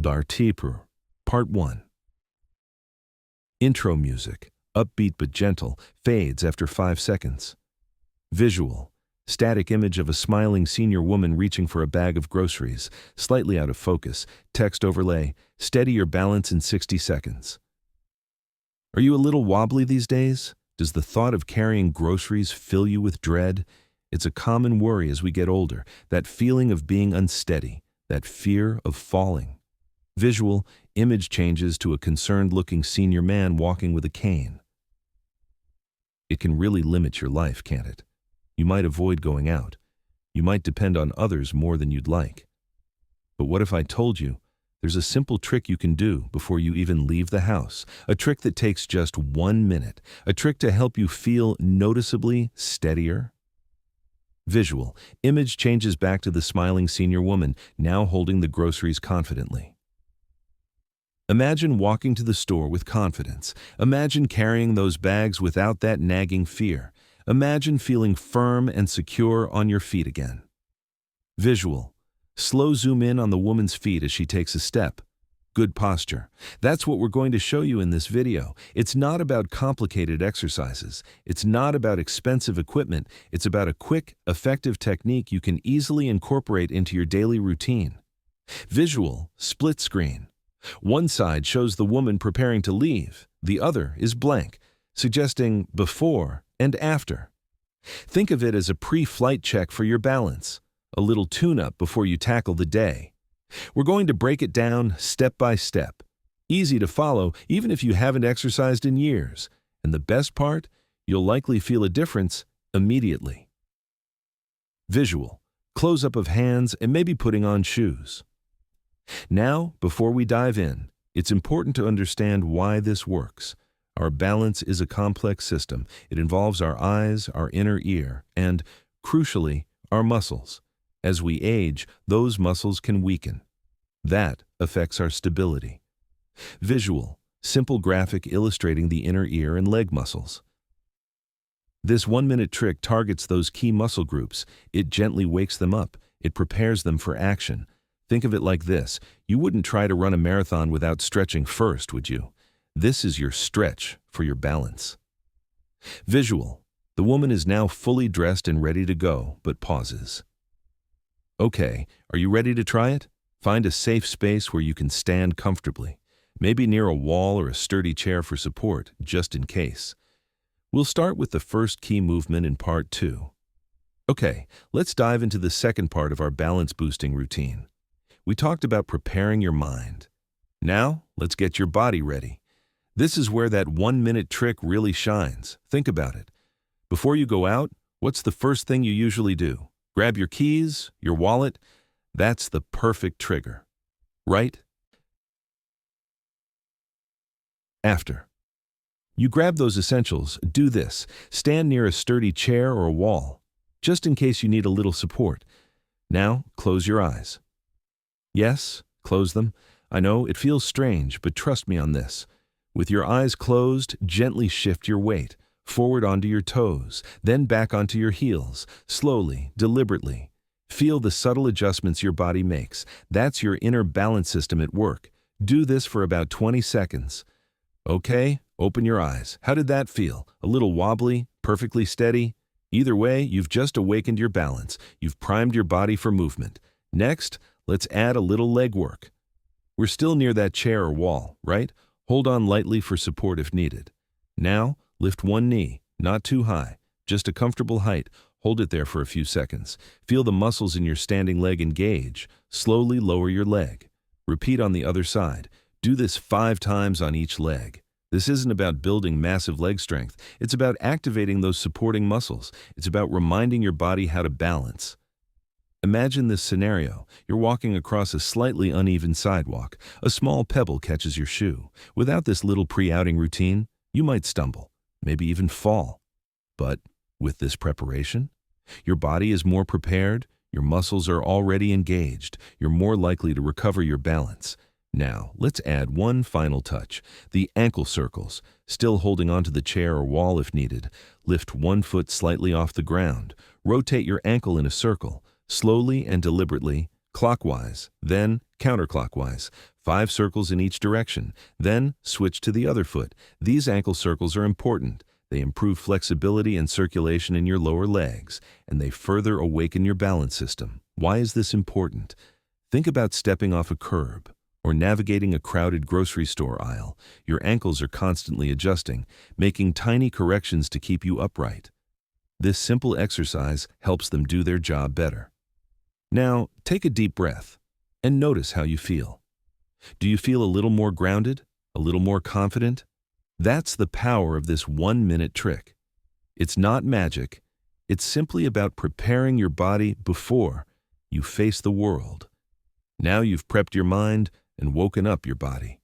Dartiper, Part 1. Intro music, upbeat but gentle, fades after 5 seconds. Visual, static image of a smiling senior woman reaching for a bag of groceries, slightly out of focus. Text overlay, steady your balance in 60 seconds. Are you a little wobbly these days? Does the thought of carrying groceries fill you with dread? It's a common worry as we get older, that feeling of being unsteady, that fear of falling. Visual, image changes to a concerned-looking senior man walking with a cane. It can really limit your life, can't it? You might avoid going out. You might depend on others more than you'd like. But what if I told you there's a simple trick you can do before you even leave the house? A trick that takes just 1 minute. A trick to help you feel noticeably steadier. Visual, image changes back to the smiling senior woman, now holding the groceries confidently. Imagine walking to the store with confidence. Imagine carrying those bags without that nagging fear. Imagine feeling firm and secure on your feet again. Visual, slow zoom in on the woman's feet as she takes a step. Good posture. That's what we're going to show you in this video. It's not about complicated exercises. It's not about expensive equipment. It's about a quick, effective technique you can easily incorporate into your daily routine. Visual, split screen. One side shows the woman preparing to leave. The other is blank, suggesting before and after. Think of it as a pre-flight check for your balance, a little tune-up before you tackle the day. We're going to break it down step by step. Easy to follow even if you haven't exercised in years. And the best part, you'll likely feel a difference immediately. Visual, close-up of hands and maybe putting on shoes. Now, before we dive in, it's important to understand why this works. Our balance is a complex system. It involves our eyes, our inner ear, and, crucially, our muscles. As we age, those muscles can weaken. That affects our stability. Visual, simple graphic illustrating the inner ear and leg muscles. This 1-minute trick targets those key muscle groups. It gently wakes them up. It prepares them for action. Think of it like this. You wouldn't try to run a marathon without stretching first, would you? This is your stretch for your balance. Visual. The woman is now fully dressed and ready to go, but pauses. Okay, are you ready to try it? Find a safe space where you can stand comfortably, maybe near a wall or a sturdy chair for support, just in case. We'll start with the first key movement in part 2. Okay, let's dive into the second part of our balance-boosting routine. We talked about preparing your mind. Now, let's get your body ready. This is where that 1-minute trick really shines. Think about it. Before you go out, what's the first thing you usually do? Grab your keys, your wallet? That's the perfect trigger, right? After you grab those essentials, do this. Stand near a sturdy chair or a wall, just in case you need a little support. Now, close your eyes. Yes, close them. I know it feels strange, but trust me on this. With your eyes closed, gently shift your weight, forward onto your toes, then back onto your heels, slowly, deliberately. Feel the subtle adjustments your body makes. That's your inner balance system at work. Do this for about 20 seconds. Okay, open your eyes. How did that feel? A little wobbly? Perfectly steady? Either way, you've just awakened your balance. You've primed your body for movement. Next, let's add a little leg work. We're still near that chair or wall, right? Hold on lightly for support if needed. Now, lift one knee, not too high, just a comfortable height. Hold it there for a few seconds. Feel the muscles in your standing leg engage. Slowly lower your leg. Repeat on the other side. Do this 5 times on each leg. This isn't about building massive leg strength. It's about activating those supporting muscles. It's about reminding your body how to balance. Imagine this scenario. You're walking across a slightly uneven sidewalk. A small pebble catches your shoe. Without this little pre-outing routine, you might stumble, maybe even fall. But with this preparation, your body is more prepared, your muscles are already engaged, you're more likely to recover your balance. Now, let's add one final touch, the ankle circles. Still holding onto the chair or wall if needed. Lift one foot slightly off the ground. Rotate your ankle in a circle. Slowly and deliberately, clockwise, then counterclockwise. 5 circles in each direction. Then switch to the other foot. These ankle circles are important. They improve flexibility and circulation in your lower legs, and they further awaken your balance system. Why is this important? Think about stepping off a curb or navigating a crowded grocery store aisle. Your ankles are constantly adjusting, making tiny corrections to keep you upright. This simple exercise helps them do their job better. Now, take a deep breath and notice how you feel. Do you feel a little more grounded? A little more confident? That's the power of this 1-minute trick. It's not magic. It's simply about preparing your body before you face the world. Now you've prepped your mind and woken up your body.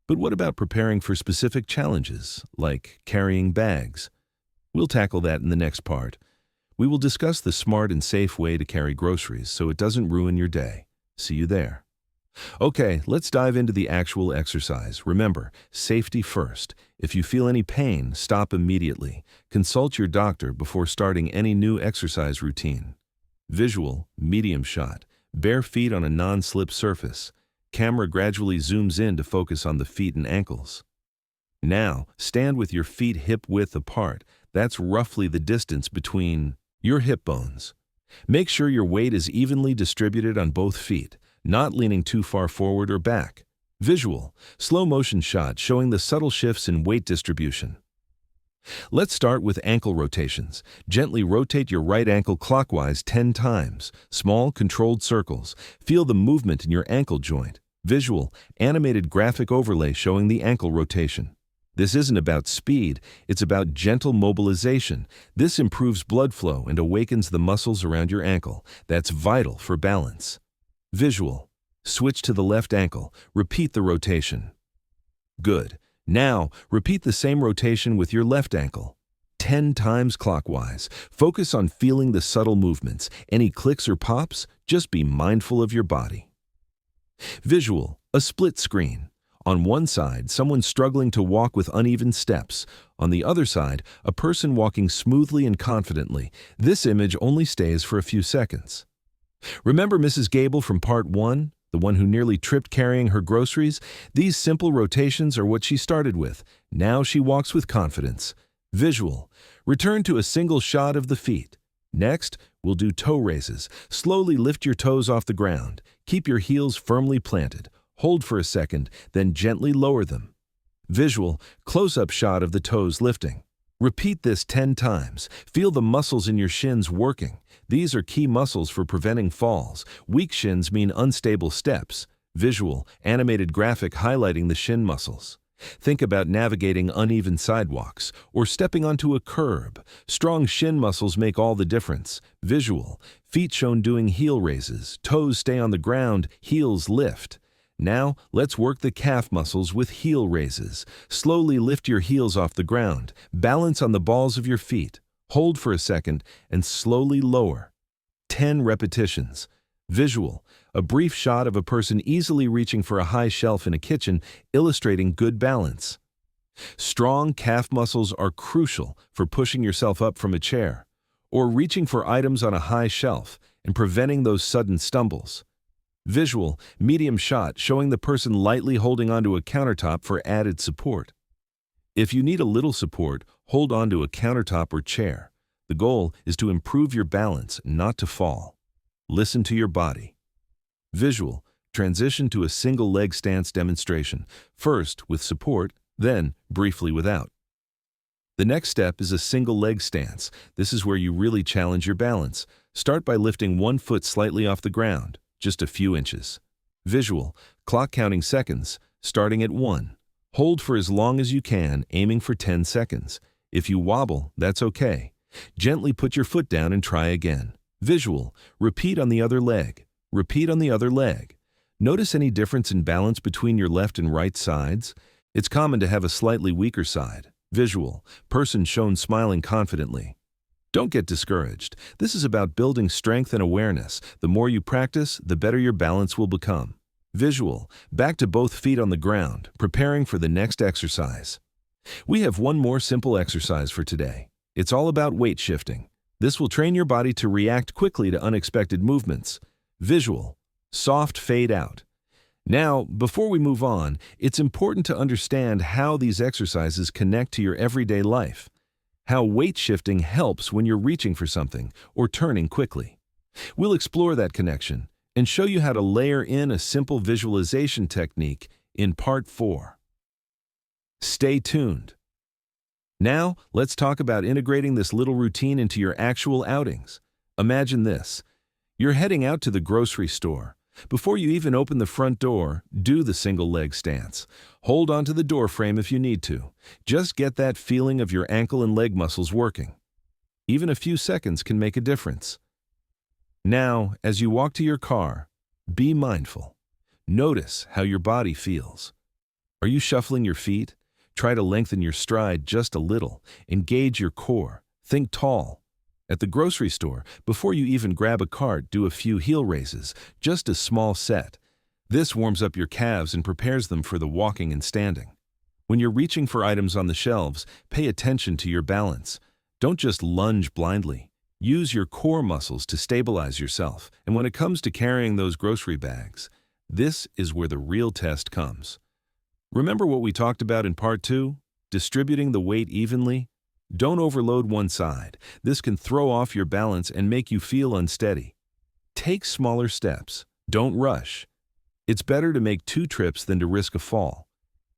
But what about preparing for specific challenges, like carrying bags? We'll tackle that in the next part. We will discuss the smart and safe way to carry groceries so it doesn't ruin your day. See you there. Okay, let's dive into the actual exercise. Remember, safety first. If you feel any pain, stop immediately. Consult your doctor before starting any new exercise routine. Visual, medium shot. Bare feet on a non-slip surface. Camera gradually zooms in to focus on the feet and ankles. Now, stand with your feet hip-width apart. That's roughly the distance between your hip bones. Make sure your weight is evenly distributed on both feet, not leaning too far forward or back. Visual, slow motion shot showing the subtle shifts in weight distribution. Let's start with ankle rotations. Gently rotate your right ankle clockwise 10 times. Small, controlled circles. Feel the movement in your ankle joint. Visual, animated graphic overlay showing the ankle rotation. This isn't about speed, it's about gentle mobilization. This improves blood flow and awakens the muscles around your ankle. That's vital for balance. Visual, switch to the left ankle. Repeat the rotation. Good. Now, repeat the same rotation with your left ankle. 10 times clockwise. Focus on feeling the subtle movements. Any clicks or pops, just be mindful of your body. Visual, a split screen. On one side, someone struggling to walk with uneven steps. On the other side, a person walking smoothly and confidently. This image only stays for a few seconds. Remember Mrs. Gable from part 1? The one who nearly tripped carrying her groceries? These simple rotations are what she started with. Now she walks with confidence. Visual, return to a single shot of the feet. Next, we'll do toe raises. Slowly lift your toes off the ground. Keep your heels firmly planted. Hold for a second, then gently lower them. Visual, close-up shot of the toes lifting. Repeat this 10 times. Feel the muscles in your shins working. These are key muscles for preventing falls. Weak shins mean unstable steps. Visual, animated graphic highlighting the shin muscles. Think about navigating uneven sidewalks or stepping onto a curb. Strong shin muscles make all the difference. Visual, feet shown doing heel raises. Toes stay on the ground, heels lift. Now, let's work the calf muscles with heel raises. Slowly lift your heels off the ground. Balance on the balls of your feet. Hold for a second and slowly lower. 10 repetitions. Visual, a brief shot of a person easily reaching for a high shelf in a kitchen, illustrating good balance. Strong calf muscles are crucial for pushing yourself up from a chair or reaching for items on a high shelf and preventing those sudden stumbles. Visual, medium shot showing the person lightly holding onto a countertop for added support. If you need a little support, hold onto a countertop or chair. The goal is to improve your balance, not to fall. Listen to your body. Visual, transition to a single leg stance demonstration, first with support, then briefly without. The next step is a single leg stance. This is where you really challenge your balance. Start by lifting one foot slightly off the ground, just a few inches. Visual, clock counting seconds, starting at 1. Hold for as long as you can, aiming for 10 seconds. If you wobble, that's okay. Gently put your foot down and try again. Visual, repeat on the other leg. Repeat on the other leg. Notice any difference in balance between your left and right sides? It's common to have a slightly weaker side. Visual, person shown smiling confidently. Don't get discouraged. This is about building strength and awareness. The more you practice, the better your balance will become. Visual, back to both feet on the ground, preparing for the next exercise. We have one more simple exercise for today. It's all about weight shifting. This will train your body to react quickly to unexpected movements. Visual, soft fade out. Now, before we move on, it's important to understand how these exercises connect to your everyday life, how weight shifting helps when you're reaching for something or turning quickly. We'll explore that connection and show you how to layer in a simple visualization technique in Part 4. Stay tuned. Now, let's talk about integrating this little routine into your actual outings. Imagine this. You're heading out to the grocery store. Before you even open the front door, do the single leg stance. Hold onto the door frame if you need to. Just get that feeling of your ankle and leg muscles working. Even a few seconds can make a difference. Now, as you walk to your car, be mindful. Notice how your body feels. Are you shuffling your feet? Try to lengthen your stride just a little. Engage your core. Think tall. At the grocery store, before you even grab a cart, do a few heel raises, just a small set. This warms up your calves and prepares them for the walking and standing. When you're reaching for items on the shelves, pay attention to your balance. Don't just lunge blindly. Use your core muscles to stabilize yourself. And when it comes to carrying those grocery bags, this is where the real test comes. Remember what we talked about in Part 2? Distributing the weight evenly? Don't overload one side. This can throw off your balance and make you feel unsteady. Take smaller steps. Don't rush. It's better to make 2 trips than to risk a fall.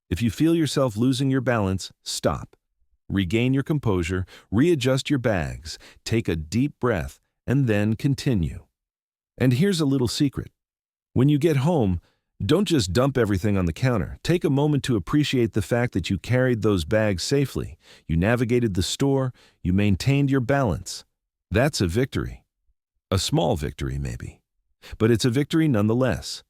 If you feel yourself losing your balance, stop. Regain your composure, readjust your bags, take a deep breath, and then continue. And here's a little secret. When you get home, don't just dump everything on the counter. Take a moment to appreciate the fact that you carried those bags safely. You navigated the store. You maintained your balance. That's a victory. A small victory, maybe. But it's a victory nonetheless.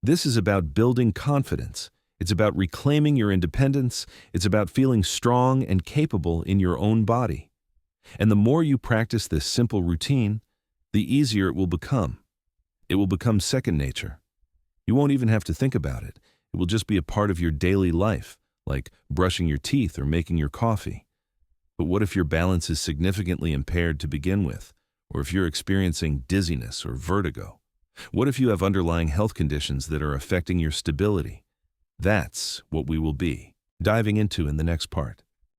This is about building confidence. It's about reclaiming your independence. It's about feeling strong and capable in your own body. And the more you practice this simple routine, the easier it will become. It will become second nature. You won't even have to think about it. It will just be a part of your daily life, like brushing your teeth or making your coffee. But what if your balance is significantly impaired to begin with? Or if you're experiencing dizziness or vertigo? What if you have underlying health conditions that are affecting your stability? That's what we will be diving into in the next part.